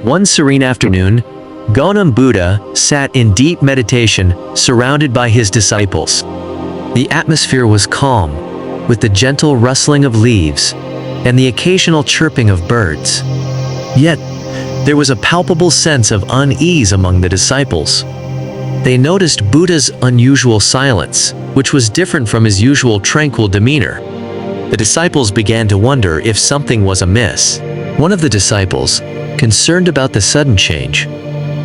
One serene afternoon, Gautam Buddha sat in deep meditation, surrounded by his disciples. The atmosphere was calm, with the gentle rustling of leaves and the occasional chirping of birds. Yet, there was a palpable sense of unease among the disciples. They noticed Buddha's unusual silence, which was different from his usual tranquil demeanor. The disciples began to wonder if something was amiss. One of the disciples, concerned about the sudden change,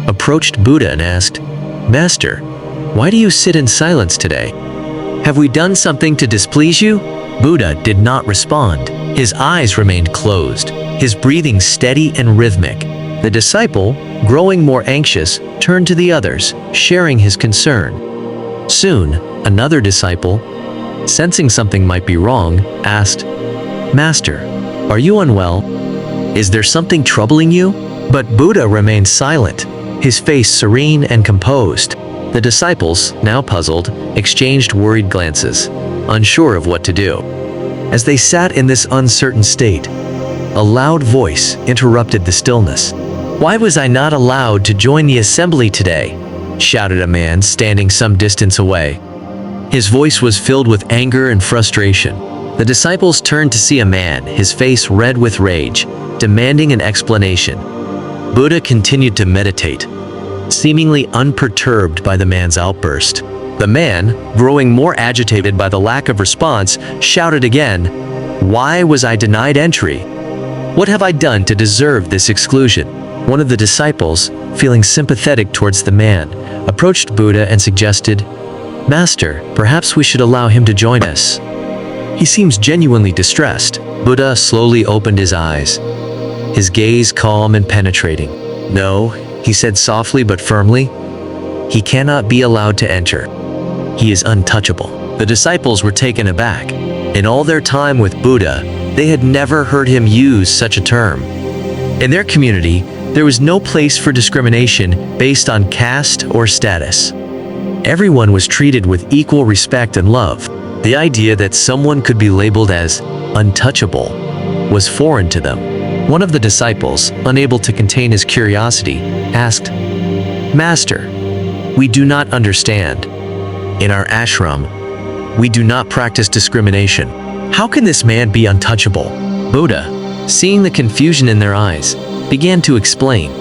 approached Buddha and asked, "Master, why do you sit in silence today? Have we done something to displease you?" Buddha did not respond. His eyes remained closed, his breathing steady and rhythmic. The disciple, growing more anxious, turned to the others, sharing his concern. Soon, another disciple, sensing something might be wrong, asked, "Master, are you unwell? Is there something troubling you?" But Buddha remained silent, his face serene and composed. The disciples, now puzzled, exchanged worried glances, unsure of what to do. As they sat in this uncertain state, a loud voice interrupted the stillness. "Why was I not allowed to join the assembly today?" shouted a man standing some distance away. His voice was filled with anger and frustration. The disciples turned to see a man, his face red with rage, demanding an explanation. Buddha continued to meditate, seemingly unperturbed by the man's outburst. The man, growing more agitated by the lack of response, shouted again, "Why was I denied entry? What have I done to deserve this exclusion?" One of the disciples, feeling sympathetic towards the man, approached Buddha and suggested, "Master, perhaps we should allow him to join us. He seems genuinely distressed." Buddha slowly opened his eyes, his gaze calm and penetrating. "No," he said softly but firmly, "he cannot be allowed to enter. He is untouchable." The disciples were taken aback. In all their time with Buddha, they had never heard him use such a term. In their community, there was no place for discrimination based on caste or status. Everyone was treated with equal respect and love. The idea that someone could be labeled as untouchable was foreign to them. One of the disciples, unable to contain his curiosity, asked, "Master, we do not understand. In our ashram, we do not practice discrimination. How can this man be untouchable?" Buddha, seeing the confusion in their eyes, began to explain.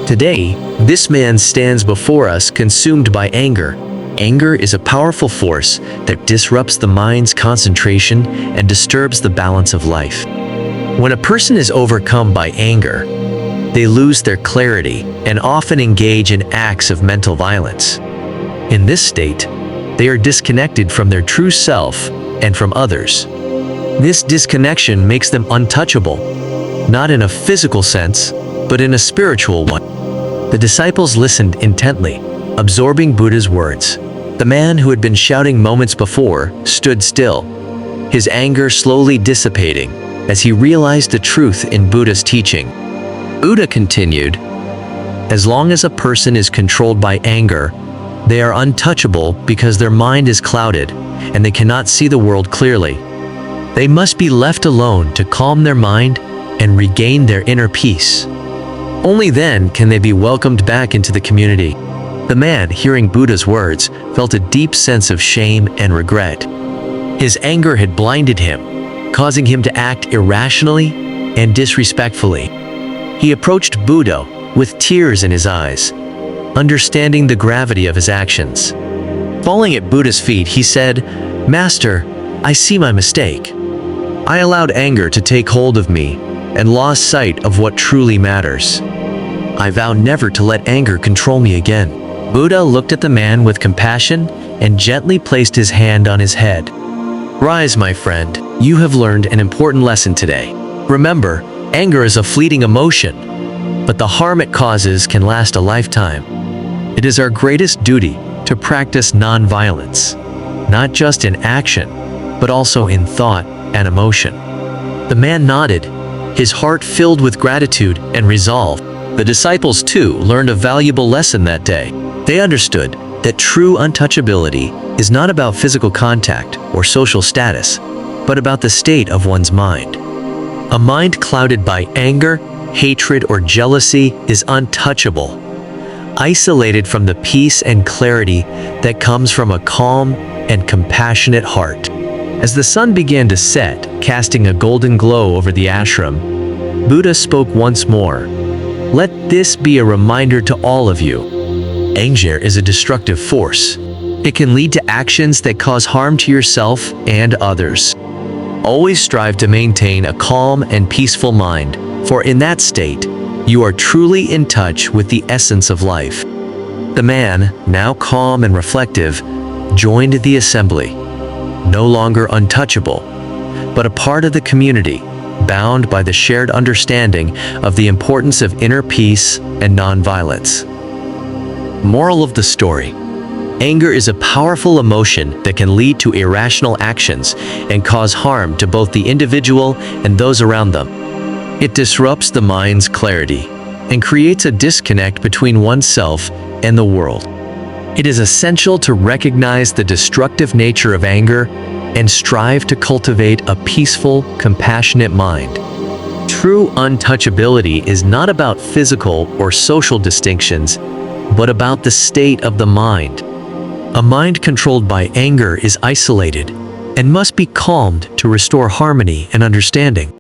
"Today, this man stands before us consumed by anger. Anger is a powerful force that disrupts the mind's concentration and disturbs the balance of life. When a person is overcome by anger, they lose their clarity and often engage in acts of mental violence. In this state, they are disconnected from their true self and from others. This disconnection makes them untouchable, not in a physical sense, but in a spiritual one." The disciples listened intently, absorbing Buddha's words. The man who had been shouting moments before stood still, his anger slowly dissipating as he realized the truth in Buddha's teaching. Buddha continued, "As long as a person is controlled by anger, they are untouchable because their mind is clouded and they cannot see the world clearly. They must be left alone to calm their mind and regain their inner peace. Only then can they be welcomed back into the community." The man, hearing Buddha's words, felt a deep sense of shame and regret. His anger had blinded him, causing him to act irrationally and disrespectfully. He approached Buddha with tears in his eyes, understanding the gravity of his actions. Falling at Buddha's feet, he said, "Master, I see my mistake. I allowed anger to take hold of me and lost sight of what truly matters. I vow never to let anger control me again." Buddha looked at the man with compassion and gently placed his hand on his head. "Rise, my friend. You have learned an important lesson today. Remember, anger is a fleeting emotion, but the harm it causes can last a lifetime. It is our greatest duty to practice non-violence, not just in action, but also in thought and emotion." The man nodded, his heart filled with gratitude and resolve. The disciples, too, learned a valuable lesson that day. They understood that true untouchability is not about physical contact or social status, but about the state of one's mind. A mind clouded by anger, hatred, or jealousy is untouchable, isolated from the peace and clarity that comes from a calm and compassionate heart. As the sun began to set, casting a golden glow over the ashram, Buddha spoke once more. Let this be a reminder to all of you. Anger is a destructive force. It can lead to actions that cause harm to yourself and others. Always strive to maintain a calm and peaceful mind, for in that state, you are truly in touch with the essence of life. The man, now calm and reflective, joined the assembly, no longer untouchable, but a part of the community, bound by the shared understanding of the importance of inner peace and nonviolence. Moral of the story: anger is a powerful emotion that can lead to irrational actions and cause harm to both the individual and those around them. It disrupts the mind's clarity and creates a disconnect between oneself and the world. It is essential to recognize the destructive nature of anger and strive to cultivate a peaceful, compassionate mind. True untouchability is not about physical or social distinctions, but about the state of the mind. A mind controlled by anger is isolated and must be calmed to restore harmony and understanding.